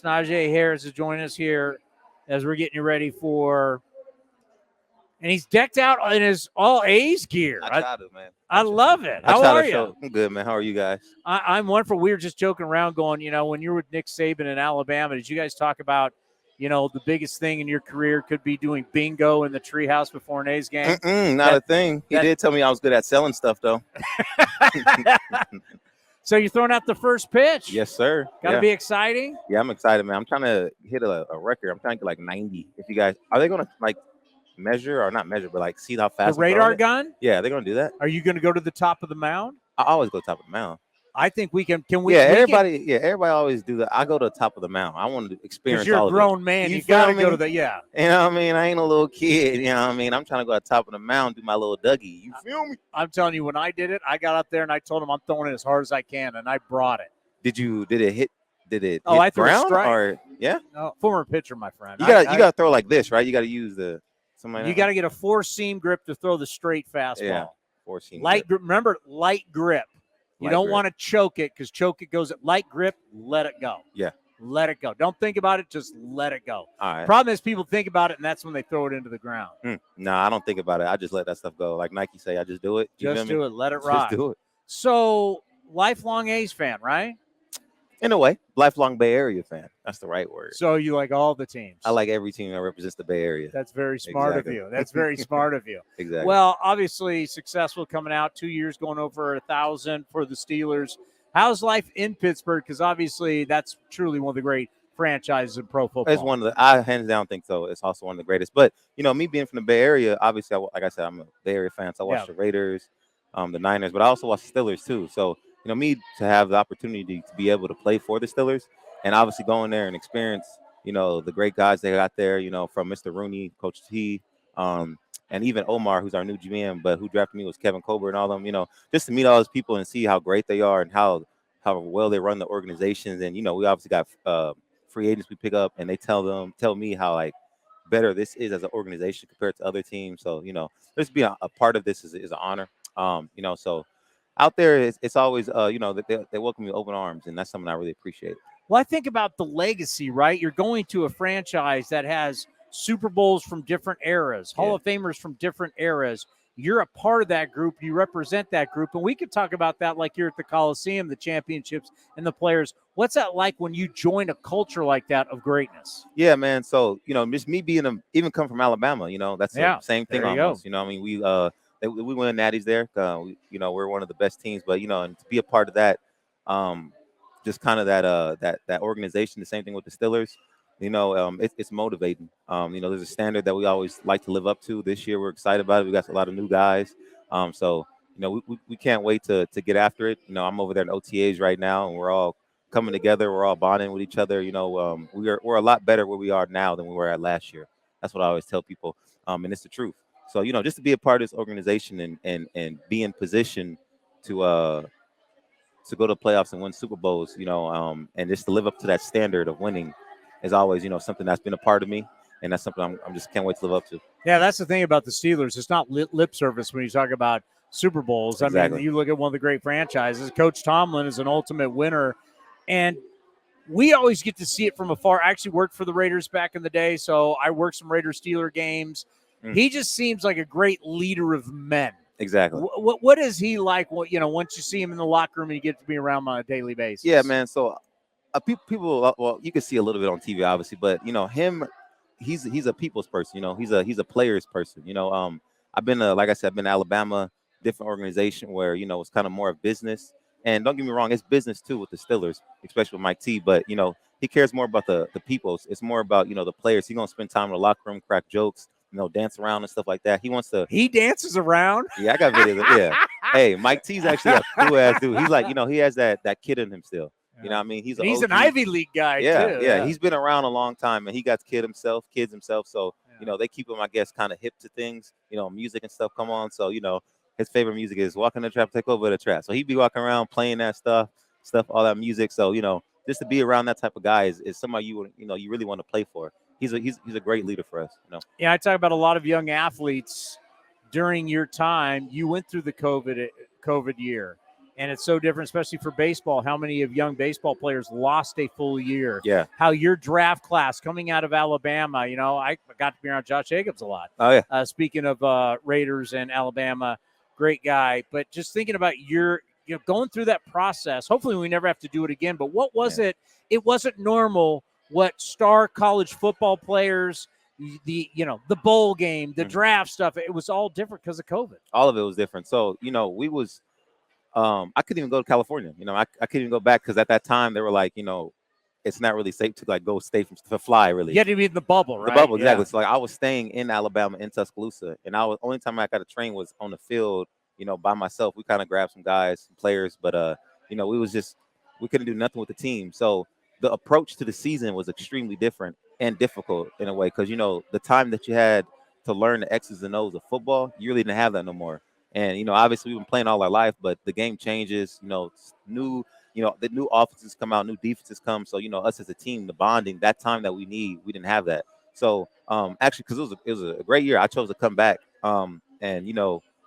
Najee Harris is joining us here as we're getting you ready for, and he's decked out in his all A's gear. I try to, man. I love it. I How try are to you? show. I'm good, man. How are you guys? I'm wonderful. We were just joking around going, when you were with Nick Saban in Alabama, did you guys talk about, the biggest thing in your career could be doing bingo in the treehouse before an A's game? Not a thing. He did tell me I was good at selling stuff, though. So you're throwing out the first pitch? Yes, sir. Got to be exciting? Yeah, I'm excited, man. I'm trying to hit a record. I'm trying to get like 90. If you guys, are they going to measure or not measure, but see how fast the radar gun? Yeah, they're going to do that. Are you going to go to the top of the mound? I always go top of the mound. I think we can. Can we? Yeah, everybody always do that. I go to the top of the mound. I want to experience. Because you're a grown man, you got to go to the You know what I mean? I ain't a little kid. You know what I mean? I'm trying to go to the top of the mound, do my little Dougie. You feel me? I'm telling you, when I did it, I got up there and I told him I'm throwing it as hard as I can, and I brought it. Did it hit? Did it? Oh, hit I threw ground, a strike. or yeah. No, former pitcher, my friend. You got to throw like this, right? You got to use the. You got to get a 4-seam grip to throw the straight fastball. Yeah, 4-seam light grip. Remember, light grip. You don't want to choke it because choke it goes at light grip. Let it go. Yeah. Let it go. Don't think about it. Just let it go. All right. Problem is people think about it, and that's when they throw it into the ground. No, I don't think about it. I just let that stuff go. Like Nike say, I just do it. Just do it. Let it rock. Just do it. So, lifelong A's fan, right? In a way, lifelong Bay Area fan. That's the right word. So you like all the teams? I like every team that represents the Bay Area. That's very smart of you. That's very smart of you. Exactly. Well, obviously successful coming out, 2 years going over 1,000 for the Steelers. How's life in Pittsburgh? Because obviously that's truly one of the great franchises in pro football. It's one of I hands down think so. It's also one of the greatest. But me being from the Bay Area, obviously, like I said, I'm a Bay Area fan. So I watch the Raiders, the Niners, but I also watch the Steelers too. So me to have the opportunity to be able to play for the Steelers, and obviously go in there and experience, the great guys they got there. From Mr. Rooney, Coach T, and even Omar, who's our new GM, but who drafted me was Kevin Colbert and all them. Just to meet all those people and see how great they are and how well they run the organizations. And we obviously got free agents we pick up, and they tell me how better this is as an organization compared to other teams. So just being a part of this is an honor. So out there it's always they welcome me with open arms, and that's something I really appreciate. Well, I think about the legacy, right? You're going to a franchise that has Super Bowls from different eras, Hall of Famers from different eras. You're a part of that group. You represent that group. And we could talk about that like you're at the Coliseum, the championships, and the players. What's that like when you join a culture like that of greatness? Yeah, man. So, just me being even come from Alabama, that's the same thing almost. Go. We win natties there. We're one of the best teams. But, and to be a part of that, just kind of that organization, the same thing with the Steelers. It's motivating. There's a standard that we always like to live up to. This year, we're excited about it. We got a lot of new guys. So we can't wait to get after it. I'm over there in OTAs right now, and we're all coming together. We're all bonding with each other. We're a lot better where we are now than we were at last year. That's what I always tell people, and it's the truth. So just to be a part of this organization and be in position to go to playoffs and win Super Bowls, and just to live up to that standard of winning is always, something that's been a part of me, and that's something I'm just can't wait to live up to. Yeah, that's the thing about the Steelers. It's not lip service when you talk about Super Bowls. Exactly. I mean, you look at one of the great franchises. Coach Tomlin is an ultimate winner, and we always get to see it from afar. I actually worked for the Raiders back in the day, so I worked some Raiders-Steeler games. He just seems like a great leader of men. Exactly. What is he like? Once you see him in the locker room and you get to be around him on a daily basis. Yeah, man. So people, well, you can see a little bit on TV, obviously, but him, he's a people's person. He's a player's person. I've been like I said, I've been to Alabama, different organization where it's kind of more of business. And don't get me wrong, it's business too with the Steelers, especially with Mike T. But he cares more about the people. It's more about the players. He's gonna spend time in the locker room, crack jokes, dance around and stuff like that. He dances around. Yeah, I got videos. Yeah. Hey, Mike T's actually a cool ass dude. He's like, he has that kid in him still. You know what I mean? He's an Ivy League guy, too. Yeah. He's been around a long time, and he got kids himself. So, they keep him, I guess, kind of hip to things. Music and stuff come on. So, his favorite music is Walking the Trap, Take Over the Trap. So he'd be walking around playing that stuff, all that music. So, just to be around that type of guy is somebody you really want to play for. He's a great leader for us. Yeah, I talk about a lot of young athletes during your time. You went through the COVID year. And it's so different, especially for baseball, how many of young baseball players lost a full year. Yeah. How your draft class coming out of Alabama, I got to be around Josh Jacobs a lot. Oh, yeah. Speaking of Raiders and Alabama, great guy. But just thinking about going through that process, hopefully we never have to do it again. But what was it? It wasn't normal what star college football players, the bowl game, the draft stuff, it was all different because of COVID. All of it was different. So, we was I couldn't even go to California. I couldn't even go back because at that time they were like, it's not really safe to like go to fly really. You had to be in the bubble, right? The bubble, exactly. So like I was staying in Alabama in Tuscaloosa, and only time I got to train was on the field, by myself. We kind of grabbed some guys, some players, but we couldn't do nothing with the team. So the approach to the season was extremely different and difficult in a way because the time that you had to learn the X's and O's of football, you really didn't have that no more. And obviously we've been playing all our life, but the game changes. The new offenses come out, new defenses come. So us as a team, the bonding, that time that we need, we didn't have that. So actually, because it was a great year, I chose to come back. And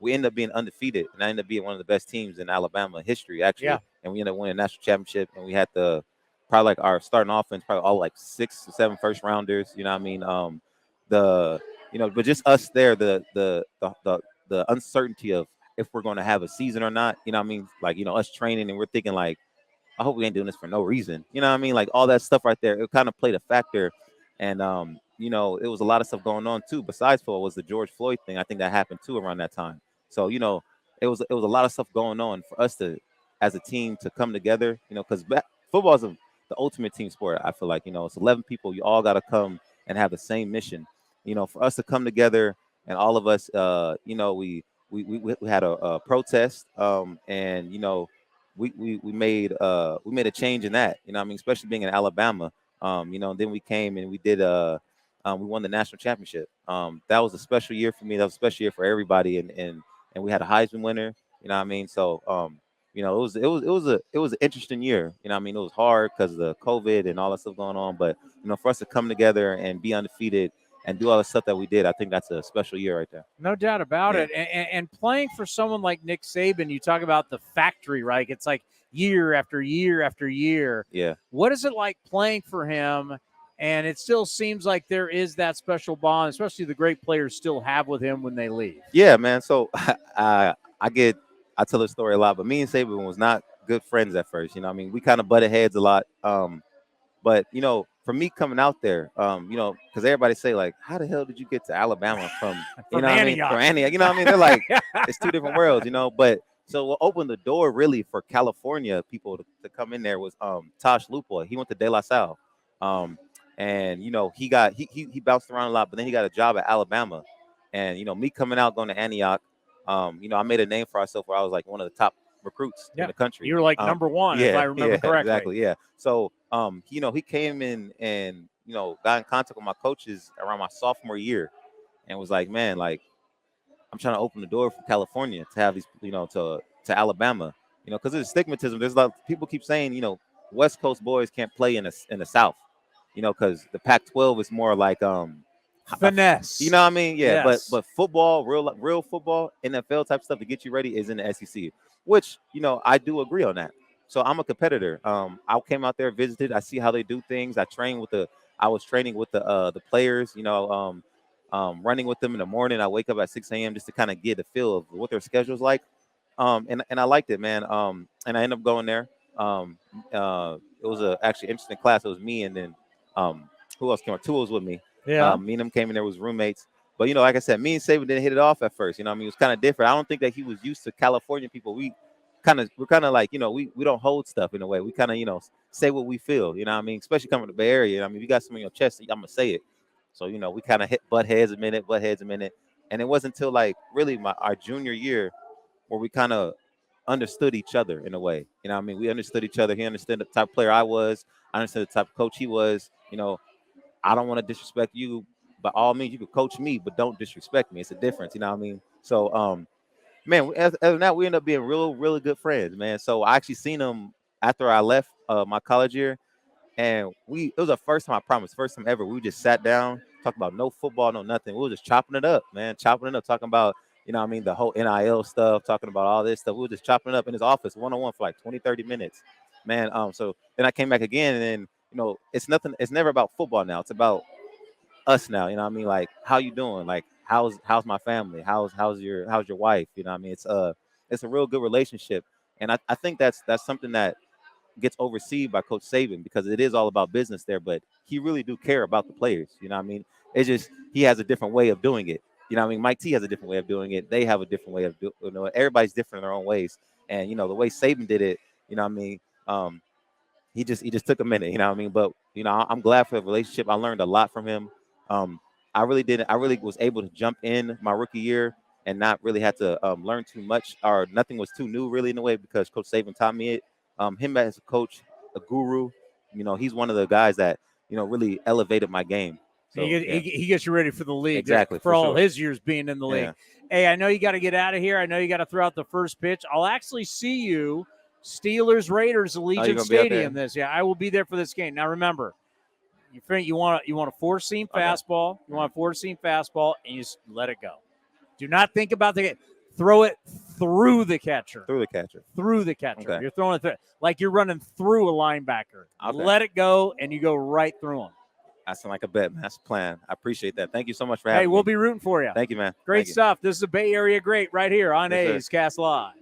we ended up being undefeated, and I ended up being one of the best teams in Alabama history, actually. Yeah. And we ended up winning a national championship, and we had probably like our starting offense, probably all like 6 or 7 first rounders. You know what I mean? But just us there, the uncertainty of if we're going to have a season or not. You know what I mean? Like us training, and we're thinking like, I hope we ain't doing this for no reason. You know what I mean? Like all that stuff right there, it kind of played a factor. And it was a lot of stuff going on too. Besides football, was the George Floyd thing. I think that happened too around that time. So it was a lot of stuff going on for us to, as a team, to come together. Because football is the ultimate team sport. I feel like it's 11 people. You all got to come and have the same mission. For us to come together and all of us, we had a protest, and we made a change in that. I mean, especially being in Alabama. And then we came and we did we won the national championship. That was a special year for me. That was a special year for everybody, and we had a Heisman winner. You know what I mean? So it was an interesting year. You know what I mean? It was hard because of the COVID and all that stuff going on, but for us to come together and be undefeated and do all the stuff that we did, I think that's a special year right there. No doubt about it. And playing for someone like Nick Saban, you talk about the factory, right? It's like year after year after year. Yeah. What is it like playing for him? And it still seems like there is that special bond, especially the great players still have with him when they leave. Yeah, man. So I tell this story a lot, but me and Saban was not good friends at first. I mean, we kind of butted heads a lot. But for me coming out there, because everybody say like, how the hell did you get to Alabama from Antioch? From Antioch, you know what I mean? They're like, it's two different worlds, But so what opened the door really for California people to come in there was Tosh Lupoy. He went to De La Salle, and he bounced around a lot, but then he got a job at Alabama, and me coming out going to Antioch, I made a name for myself where I was like one of the top recruits in the country. You were like number one, if I remember correctly. Exactly, yeah. So, he came in and, got in contact with my coaches around my sophomore year and was like, man, like, I'm trying to open the door for California to have these, to Alabama, because there's stigmatism. There's a lot of people keep saying, West Coast boys can't play in the South, because the Pac-12 is more like, finesse. You know what I mean? Yeah, yes. but football, real football, NFL type stuff to get you ready is in the SEC, which I do agree on that. So I'm a competitor. I came out there, visited. I see how they do things. I was training with the players. Running with them in the morning. I wake up at 6 a.m. just to kind of get a feel of what their schedule's like. And I liked it, man. And I ended up going there. It was actually interesting class. It was me and then who else came out? Two was with me. Yeah. Me and him came in there was roommates. But like I said, me and Saban didn't hit it off at first. It was kind of different. I don't think that he was used to California people. We're kind of like, we don't hold stuff in a way. We kind of, say what we feel. You know what I mean? Especially coming to the Bay Area. I mean, if you got something in your chest, I'm gonna say it. So, we kind of butt heads a minute. And it wasn't until like really our junior year where we kind of understood each other in a way. You know what I mean? We understood each other. He understood the type of player I was. I understood the type of coach he was. I don't want to disrespect you. By all means, you could coach me, but don't disrespect me. It's a difference. You know what I mean? So, man, other than that, we ended up being really good friends, man. So I actually seen him after I left my college year. And it was the first time, I promise, first time ever. We just sat down, talked about no football, no nothing. We were just chopping it up, man, talking about, you know what I mean, the whole NIL stuff, talking about all this stuff. We were just chopping it up in his office one-on-one for like 20, 30 minutes. Man, so then I came back again, and then, you know, it's never about football now. It's about us now, you know what I mean? Like, how you doing? Like, how's my family? How's your wife? You know what I mean? It's a real good relationship. And I think that's something that gets overseen by Coach Saban, because it is all about business there, but he really do care about the players. You know what I mean? It's just he has a different way of doing it. You know what I mean? Mike T has a different way of doing it. They have a different way of doing it. You know, everybody's different in their own ways. And, you know, the way Saban did it, you know what I mean? He just took a minute, you know what I mean? But, you know, I'm glad for the relationship. I learned a lot from him. I really was able to jump in my rookie year and not really had to learn too much, or nothing was too new really in a way, because Coach Saban taught me it. Him as a coach, a guru, you know, he's one of the guys that, you know, really elevated my game. So he gets you ready for the league. Exactly, for all sure. his years being in the league. Hey, I know you got to get out of here. I know you got to throw out the first pitch. I'll actually see you, Steelers Raiders, Allegiant Stadium. I will be there for this game. Now remember, you want a four-seam fastball. You want a four-seam fastball, and you just let it go. Do not think about throw it through the catcher. Through the catcher. Okay. You're throwing it like you're running through a linebacker. Okay. Let it go, and you go right through them. That sounds like a bet, man. That's a plan. I appreciate that. Thank you so much for having me. Hey, we'll be rooting for you. Thank you, man. Great stuff. This is a Bay Area great right here on A's Cast Live.